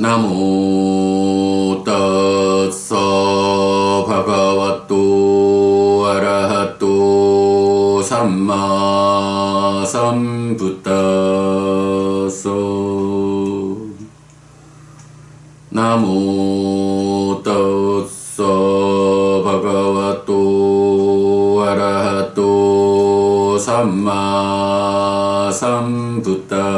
나모 따서 바가와또 아라하또 삼마 삼부따서 나모 따서 바가와또 아라하또 삼마 삼부따서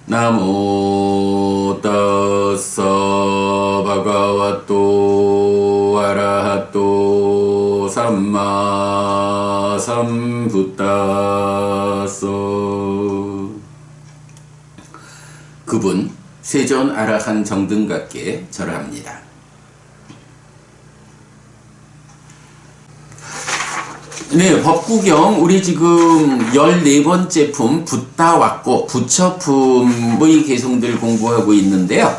나모 따서 바가와또 아라하또 삼마 삼부따서. 그분 세존 아라한 정등각께 절합니다. 네, 법구경 우리 지금 14번째 품 붓다 왔고 부처품의 개성들 공부하고 있는데요.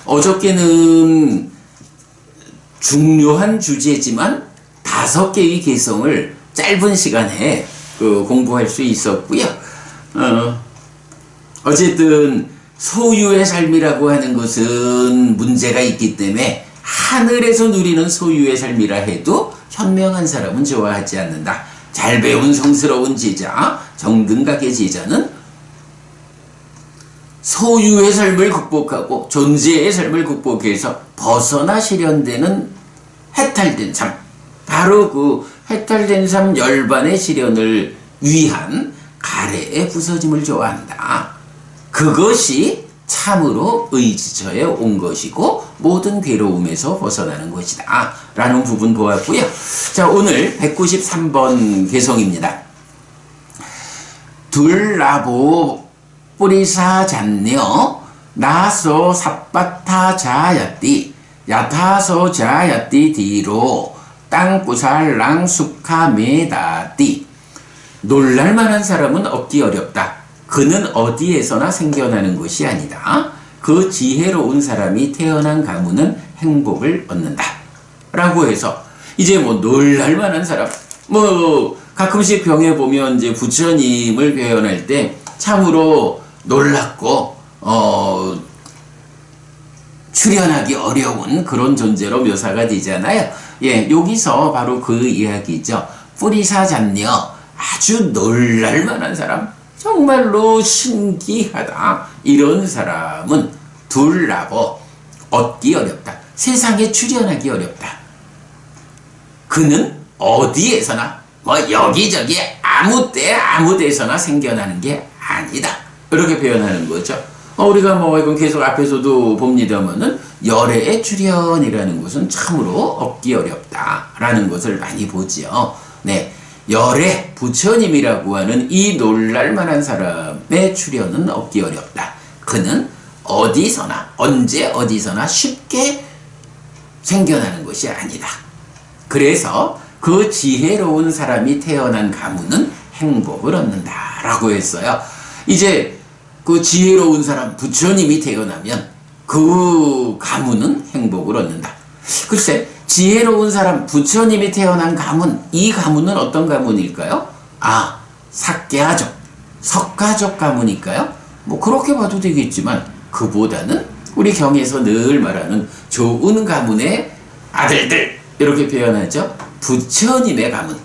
어저께는 중요한 주제지만 5개의 개성을 짧은 시간에 공부할 수 있었고요. 어쨌든 소유의 삶이라고 하는 것은 문제가 있기 때문에 하늘에서 누리는 소유의 삶이라 해도 현명한 사람은 좋아하지 않는다. 잘 배운 성스러운 제자, 정등각의 제자는 소유의 삶을 극복하고 존재의 삶을 극복해서 벗어나 실현되는 해탈된 삶, 바로 그 해탈된 삶 열반의 실현을 위한 가래의 부서짐을 좋아한다. 그것이 참으로 의지처에 온 것이고 모든 괴로움에서 벗어나는 것이다 라는 부분 보았고요. 자, 오늘 193번 개성입니다. 둘라보 뿌리사 잡녀 나서 삿바타 자야띠 야타서 자야띠 뒤로 땅구살랑 수카메다띠. 놀랄만한 사람은 얻기 어렵다. 그는 어디에서나 생겨나는 것이 아니다. 그 지혜로운 사람이 태어난 가문은 행복을 얻는다 라고 해서 이제 놀랄만한 사람, 가끔씩 병에 보면 이제 부처님을 표현할 때 참으로 놀랍고 출현하기 어려운 그런 존재로 묘사가 되잖아요. 예, 여기서 바로 그 이야기죠. 뿌리사 잡녀, 아주 놀랄만한 사람, 정말로 신기하다. 이런 사람은 둘라보, 얻기 어렵다. 세상에 출현하기 어렵다. 그는 어디에서나 여기저기 아무 때 아무 데서나 생겨나는 게 아니다. 이렇게 표현하는 거죠. 우리가 이건 계속 앞에서도 봅니다만은 열애의 출현이라는 것은 참으로 얻기 어렵다라는 것을 많이 보지요. 네. 열애, 부처님이라고 하는 이 놀랄만한 사람의 출현은 얻기 어렵다. 그는 어디서나 언제 어디서나 쉽게 생겨나는 것이 아니다. 그래서 그 지혜로운 사람이 태어난 가문은 행복을 얻는다 라고 했어요. 이제 그 지혜로운 사람 부처님이 태어나면 그 가문은 행복을 얻는다. 글쎄, 지혜로운 사람 부처님이 태어난 가문, 이 가문은 어떤 가문일까요? 삭계아족, 석가족 가문일까요? 그렇게 봐도 되겠지만 그보다는 우리 경에서 늘 말하는 좋은 가문의 아들들, 이렇게 표현하죠. 부처님의 가문,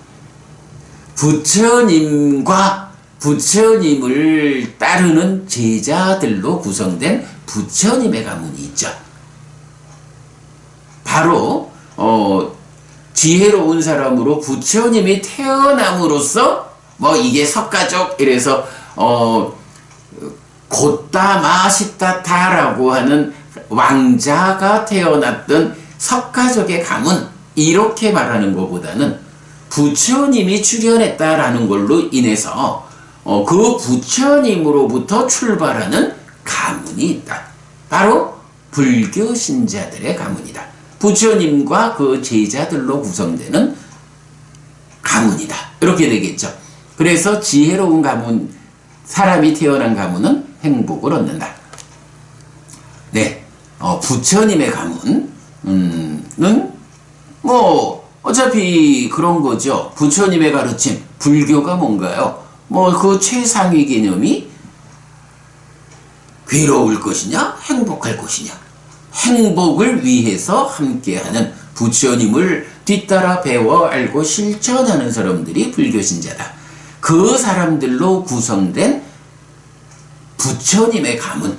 부처님과 부처님을 따르는 제자들로 구성된 부처님의 가문이 있죠. 바로 지혜로운 사람으로 부처님이 태어남으로써 이게 석가족 이래서 고따마시타타라고 하는 왕자가 태어났던 석가족의 가문, 이렇게 말하는 것보다는 부처님이 출현했다라는 걸로 인해서 그 부처님으로부터 출발하는 가문이 있다. 바로 불교 신자들의 가문이다. 부처님과 그 제자들로 구성되는 가문이다. 이렇게 되겠죠. 그래서 지혜로운 가문, 사람이 태어난 가문은 행복을 얻는다. 네, 부처님의 가문은 어차피 그런 거죠. 부처님의 가르침, 불교가 뭔가요? 그 최상위 개념이 괴로울 것이냐 행복할 것이냐, 행복을 위해서 함께하는 부처님을 뒤따라 배워 알고 실천하는 사람들이 불교신자다. 그 사람들로 구성된 부처님의 가문,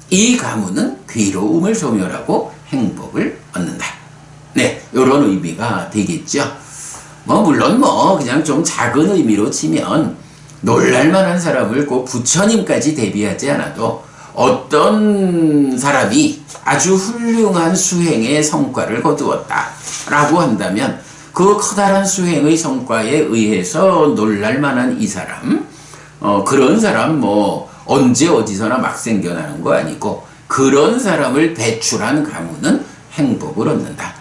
이 가문은 괴로움을 소멸하고 행복을 얻는다. 네, 이런 의미가 되겠죠. 물론 그냥 좀 작은 의미로 치면 놀랄만한 사람을 꼭 부처님까지 대비하지 않아도 어떤 사람이 아주 훌륭한 수행의 성과를 거두었다 라고 한다면 그 커다란 수행의 성과에 의해서 놀랄만한 이 사람, 그런 사람 언제 어디서나 막 생겨나는 거 아니고, 그런 사람을 배출한 가문은 행복을 얻는다.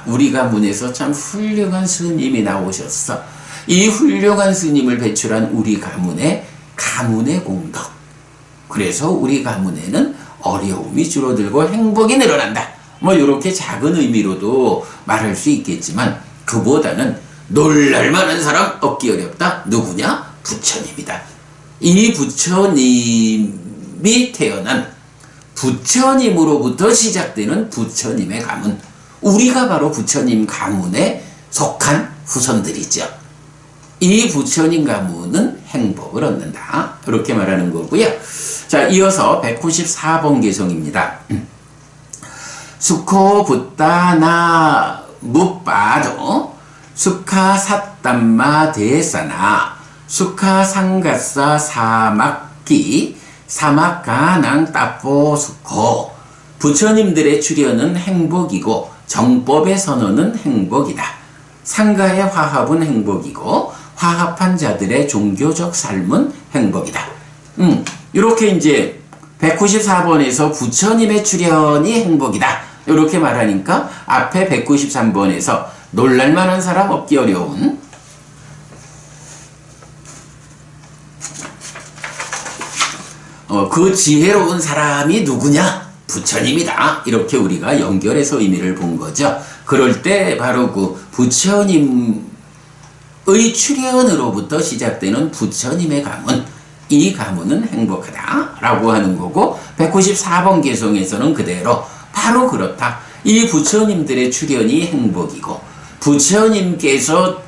우리 가문에서 참 훌륭한 스님이 나오셨어. 이 훌륭한 스님을 배출한 우리 가문의 공덕, 그래서 우리 가문에는 어려움이 줄어들고 행복이 늘어난다. 이렇게 작은 의미로도 말할 수 있겠지만, 그보다는 놀랄만한 사람 얻기 어렵다. 누구냐? 부처님이다. 이 부처님이 태어난, 부처님으로부터 시작되는 부처님의 가문, 우리가 바로 부처님 가문에 속한 후손들이죠. 이 부처님 가문은 행복을 얻는다. 이렇게 말하는 거고요. 자, 이어서 194번 개성입니다. 수코 붓다나 묵바도 수카 삿담마 대사나 수카 상가사 사막기 사막가낭 따뽀 수코. 부처님들의 출현은 행복이고 정법의 선언은 행복이다. 상가의 화합은 행복이고 화합한 자들의 종교적 삶은 행복이다. 이렇게 이제 194번에서 부처님의 출현이 행복이다. 이렇게 말하니까 앞에 193번에서 놀랄만한 사람 얻기 어려운 그 지혜로운 사람이 누구냐? 부처님이다. 이렇게 우리가 연결해서 의미를 본 거죠. 그럴 때 바로 그 부처님의 출현으로부터 시작되는 부처님의 가문, 이 가문은 행복하다 라고 하는 거고, 194번 개성에서는 그대로 바로 그렇다. 이 부처님들의 출현이 행복이고 부처님께서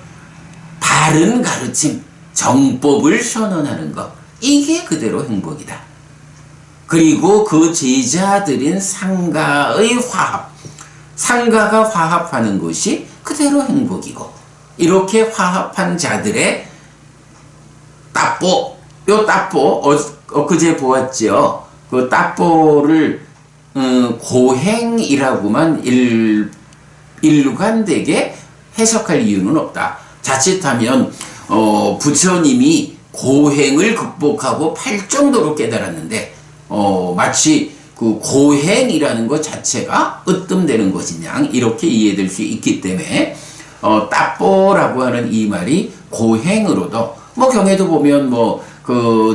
바른 가르침, 정법을 선언하는 것, 이게 그대로 행복이다. 그리고 그 제자들인 상가의 화합, 상가가 화합하는 것이 그대로 행복이고, 이렇게 화합한 자들의 따뽀, 요 따뽀 엊그제 보았죠. 그 따뽀를 고행이라고만 일관되게 해석할 이유는 없다. 자칫하면 부처님이 고행을 극복하고 팔정도로 깨달았는데 마치 그 고행이라는 것 자체가 으뜸되는 것이냐, 이렇게 이해될 수 있기 때문에 따뽀라고 하는 이 말이 고행으로도, 경에도 보면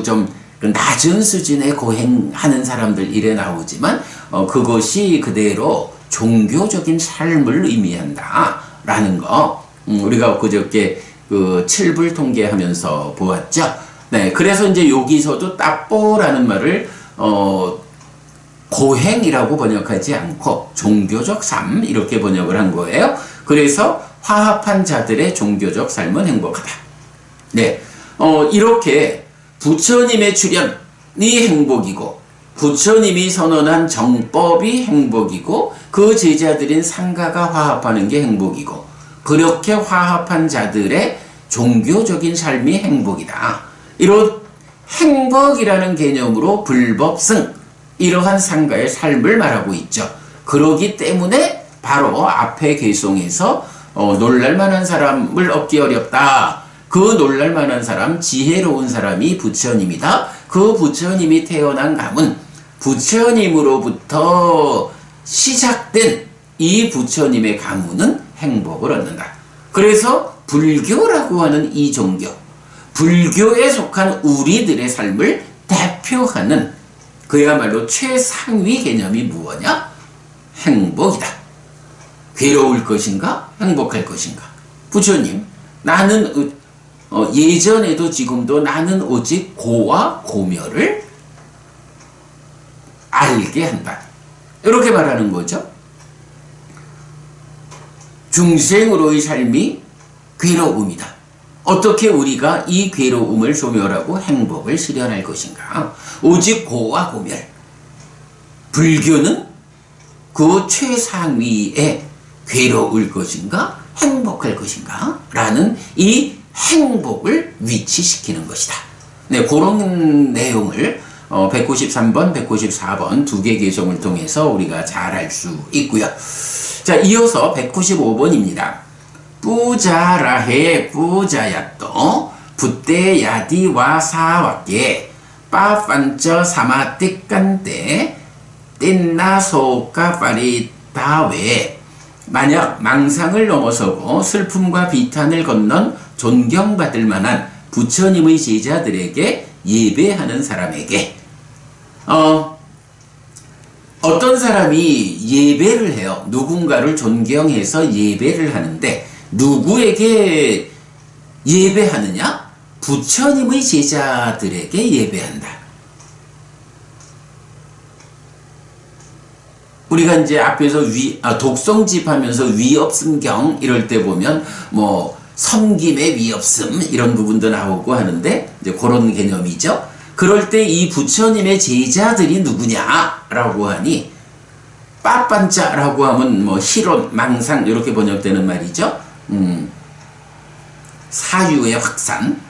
좀 낮은 수준의 고행하는 사람들 이래 나오지만 그것이 그대로 종교적인 삶을 의미한다 라는 거, 우리가 그저께 그 칠불 통계하면서 보았죠. 네, 그래서 이제 여기서도 따뽀라는 말을 고행이라고 번역하지 않고 종교적 삶, 이렇게 번역을 한 거예요. 그래서 화합한 자들의 종교적 삶은 행복하다. 네, 이렇게 부처님의 출현이 행복이고 부처님이 선언한 정법이 행복이고 그 제자들인 상가가 화합하는 게 행복이고, 그렇게 화합한 자들의 종교적인 삶이 행복이다. 이런 행복이라는 개념으로 불법승, 이러한 상가의 삶을 말하고 있죠. 그러기 때문에 바로 앞에 개송에서 놀랄만한 사람을 얻기 어렵다. 그 놀랄만한 사람, 지혜로운 사람이 부처님이다. 그 부처님이 태어난 가문, 부처님으로부터 시작된 이 부처님의 가문은 행복을 얻는다. 그래서 불교라고 하는 이 종교, 불교에 속한 우리들의 삶을 대표하는 그야말로 최상위 개념이 무엇이냐? 행복이다. 괴로울 것인가? 행복할 것인가? 부처님, 나는 예전에도 지금도 나는 오직 고와 고멸을 알게 한다. 이렇게 말하는 거죠. 중생으로의 삶이 괴로움이다. 어떻게 우리가 이 괴로움을 소멸하고 행복을 실현할 것인가? 오직 고와 고멸. 불교는 그 최상위에 괴로울 것인가? 행복할 것인가? 라는 이 행복을 위치시키는 것이다. 네, 그런 내용을 193번, 194번 두 개 개성을 통해서 우리가 잘 알 수 있고요. 자, 이어서 195번입니다. 뿌자라해 뿌자야또 붓대야디와 사와께 빠판쩌 사마띠깐때 뗀나소까 파리다웨. 만약 망상을 넘어서고 슬픔과 비탄을 건넌 존경받을 만한 부처님의 제자들에게 예배하는 사람에게 어떤 사람이 예배를 해요. 누군가를 존경해서 예배를 하는데 누구에게 예배하느냐? 부처님의 제자들에게 예배한다. 우리가 이제 앞에서 독성집 하면서 위없음경 이럴 때 보면 뭐 섬김의 위없음 이런 부분도 나오고 하는데 이제 그런 개념이죠. 그럴 때 이 부처님의 제자들이 누구냐라고 하니 빠빤자라고 하면 뭐 희론, 망상 이렇게 번역되는 말이죠. 사유의 확산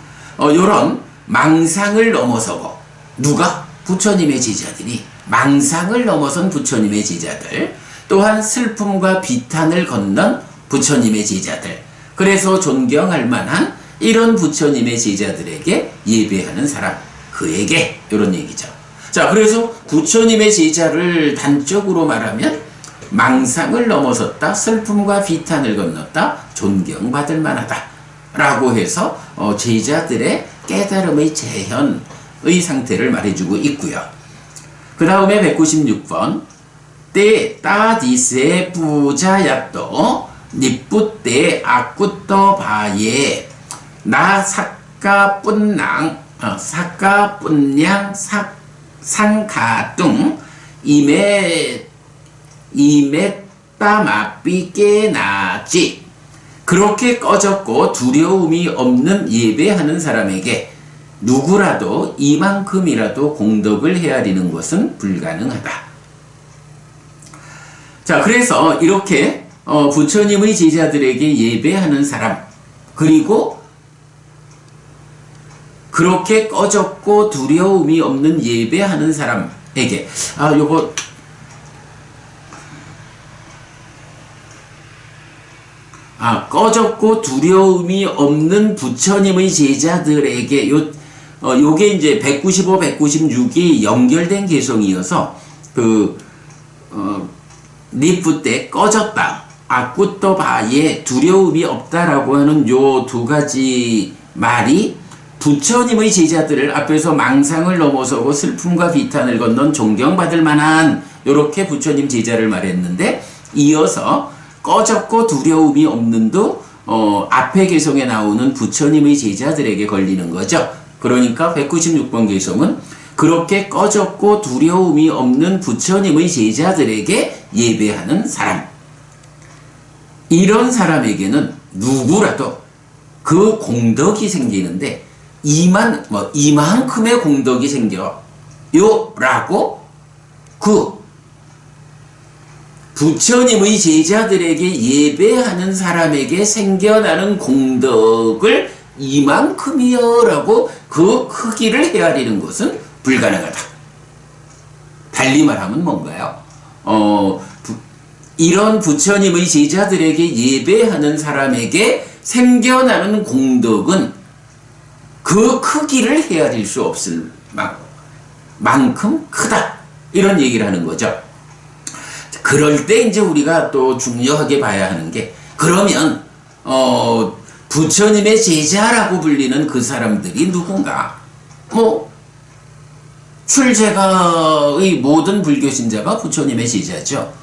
요런 망상을 넘어서고 누가? 부처님의 제자들이 망상을 넘어선 부처님의 제자들 또한 슬픔과 비탄을 건넌 부처님의 제자들 그래서 존경할 만한 이런 부처님의 제자들에게 예배하는 사람 그에게 이런 얘기죠. 자, 그래서 부처님의 제자를 단적으로 말하면 망상을 넘어섰다, 슬픔과 비탄을 건넜다, 존경받을 만하다 라고 해서 제자들의 깨달음의 재현의 상태를 말해주고 있고요. 그 다음에 196번 때 따디세 부자야또 니뿌때 아꾸떠 바예 나 사까뿐낭 사까뿐냥 상가뚱 이메따마삐깨나지. 그렇게 꺼졌고 두려움이 없는 예배하는 사람에게 누구라도 이만큼이라도 공덕을 헤아리는 것은 불가능하다. 자, 그래서 이렇게 부처님의 제자들에게 예배하는 사람 그리고 그렇게 꺼졌고 두려움이 없는 예배하는 사람에게 요거 꺼졌고 두려움이 없는 부처님의 제자들에게 요게 이제 195, 196이 연결된 개성이어서 니프 때 꺼졌다. 아꾸또 바에 두려움이 없다라고 하는 요 두 가지 말이 부처님의 제자들을 앞에서 망상을 넘어서고 슬픔과 비탄을 건넌 존경받을 만한 요렇게 부처님 제자를 말했는데 이어서 꺼졌고 두려움이 없는도 앞에 개성에 나오는 부처님의 제자들에게 걸리는 거죠. 그러니까 196번 개성은 그렇게 꺼졌고 두려움이 없는 부처님의 제자들에게 예배하는 사람. 이런 사람에게는 누구라도 그 공덕이 생기는데 이만큼의 공덕이 생겨요 라고 그 부처님의 제자들에게 예배하는 사람에게 생겨나는 공덕을 이만큼이요 라고 그 크기를 헤아리는 것은 불가능하다. 달리 말하면 뭔가요? 이런 부처님의 제자들에게 예배하는 사람에게 생겨나는 공덕은 그 크기를 헤아릴 수 없을 만큼 크다. 이런 얘기를 하는 거죠. 그럴 때 이제 우리가 또 중요하게 봐야 하는 게 그러면 부처님의 제자라고 불리는 그 사람들이 누군가? 출제가의 모든 불교 신자가 부처님의 제자죠.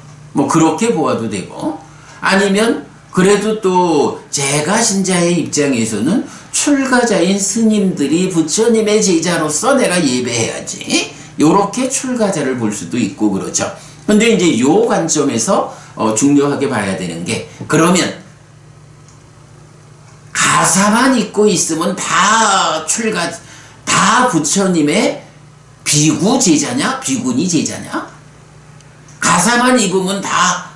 그렇게 보아도 되고 아니면 그래도 또 제가 신자의 입장에서는 출가자인 스님들이 부처님의 제자로서 내가 예배해야지 요렇게 출가자를 볼 수도 있고 그렇죠. 근데 이제 요 관점에서 중요하게 봐야 되는 게, 그러면 가사만 입고 있으면 다 부처님의 비구 제자냐? 비구니 제자냐? 가사만 입으면 다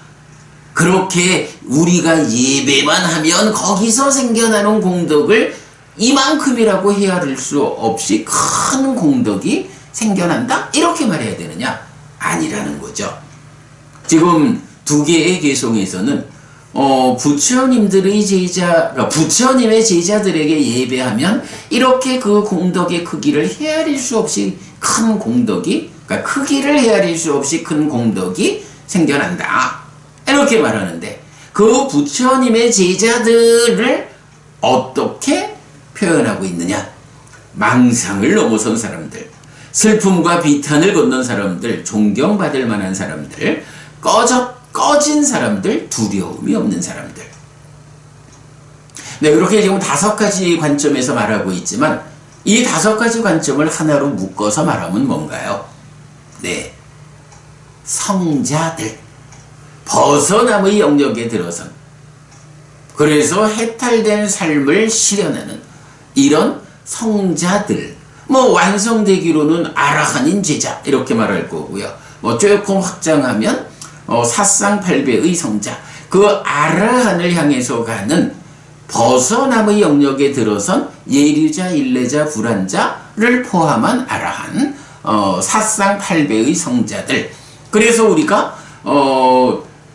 그렇게 우리가 예배만 하면 거기서 생겨나는 공덕을 이만큼이라고 헤아릴 수 없이 큰 공덕이 생겨난다? 이렇게 말해야 되느냐? 아니라는 거죠. 지금 두 개의 개성에서는 부처님들의 부처님의 제자들에게 예배하면 이렇게 그 공덕의 크기를 헤아릴 수 없이 큰 공덕이, 그러니까 크기를 헤아릴 수 없이 큰 공덕이 생겨난다. 이렇게 말하는데, 그 부처님의 제자들을 어떻게 표현하고 있느냐? 망상을 넘어선 사람들, 슬픔과 비탄을 건넌 사람들, 존경받을 만한 사람들, 꺼진 사람들, 두려움이 없는 사람들. 네, 그렇게 지금 5가지 관점에서 말하고 있지만, 이 5가지 관점을 하나로 묶어서 말하면 뭔가요? 네, 성자들, 벗어남의 영역에 들어선, 그래서 해탈된 삶을 실현하는 이런 성자들, 완성되기로는 아라한인 제자 이렇게 말할 거고요. 조금 확장하면 사상팔배의 성자, 그 아라한을 향해서 가는 벗어남의 영역에 들어선 예류자, 일레자, 불안자를 포함한 아라한, 사상팔배의 성자들. 그래서 우리가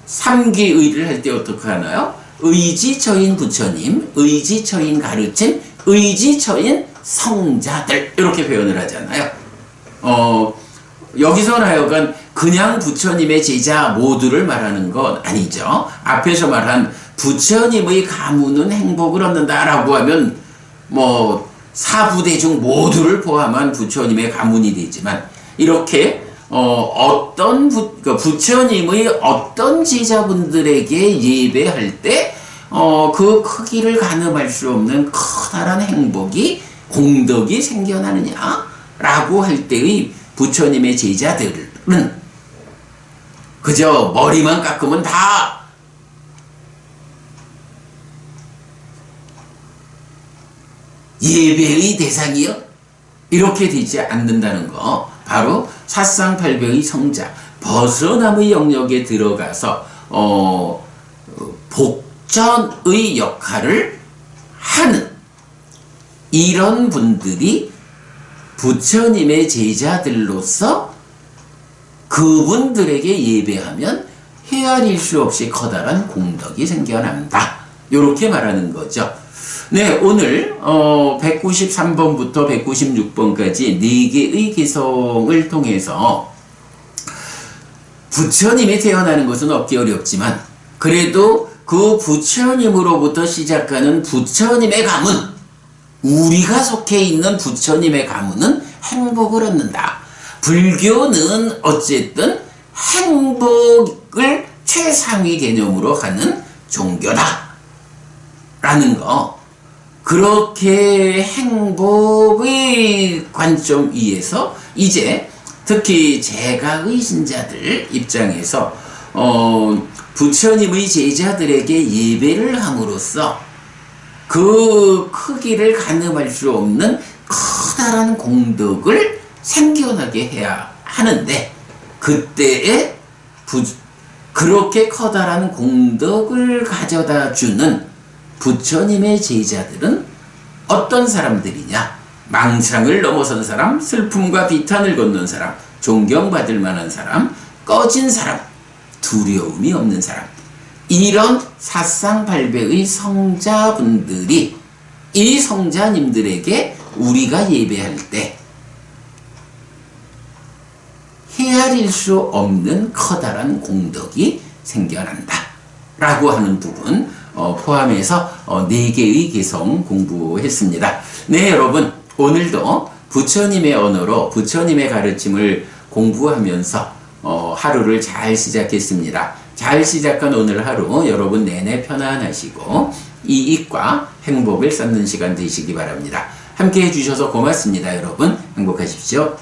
삼기의를 할 때 어떻게 하나요? 의지처인 부처님, 의지처인 가르침, 의지처인 성자들, 이렇게 표현을 하잖아요. 여기서는 하여간 그냥 부처님의 제자 모두를 말하는 건 아니죠. 앞에서 말한 부처님의 가문은 행복을 얻는다라고 하면 사부대중 모두를 포함한 부처님의 가문이 되지만, 이렇게 부처님의 어떤 제자분들에게 예배할 때 그 크기를 가늠할 수 없는 커다란 행복이, 공덕이 생겨나느냐라고 할 때의 부처님의 제자들은 그저 머리만 깎으면 다 예배의 대상이요? 이렇게 되지 않는다는 거, 바로 사상팔배의 성자, 벗어남의 영역에 들어가서 복전의 역할을 하는 이런 분들이 부처님의 제자들로서 그분들에게 예배하면 헤아릴 수 없이 커다란 공덕이 생겨난다. 이렇게 말하는 거죠. 네, 오늘 193번부터 196번까지 4개의 개성을 통해서 부처님이 태어나는 것은 없기 어렵지만, 그래도 그 부처님으로부터 시작하는 부처님의 가문, 우리가 속해 있는 부처님의 가문은 행복을 얻는다. 불교는 어쨌든 행복을 최상위 개념으로 하는 종교다 라는 거, 그렇게 행복의 관점 위에서 이제 특히 제가의 신자들 입장에서 부처님의 제자들에게 예배를 함으로써 그 크기를 가늠할 수 없는 커다란 공덕을 생겨나게 해야 하는데, 그때에 그렇게 커다란 공덕을 가져다 주는 부처님의 제자들은 어떤 사람들이냐? 망상을 넘어선 사람, 슬픔과 비탄을 건넌 사람, 존경받을 만한 사람, 꺼진 사람, 두려움이 없는 사람, 이런 사상팔배의 성자분들이, 이 성자님들에게 우리가 예배할 때 헤아릴 수 없는 커다란 공덕이 생겨난다 라고 하는 부분 포함해서 4개의 개성 공부했습니다. 네, 여러분, 오늘도 부처님의 언어로 부처님의 가르침을 공부하면서 하루를 잘 시작했습니다. 잘 시작한 오늘 하루 여러분 내내 편안하시고 이익과 행복을 쌓는 시간 되시기 바랍니다. 함께 해주셔서 고맙습니다. 여러분 행복하십시오.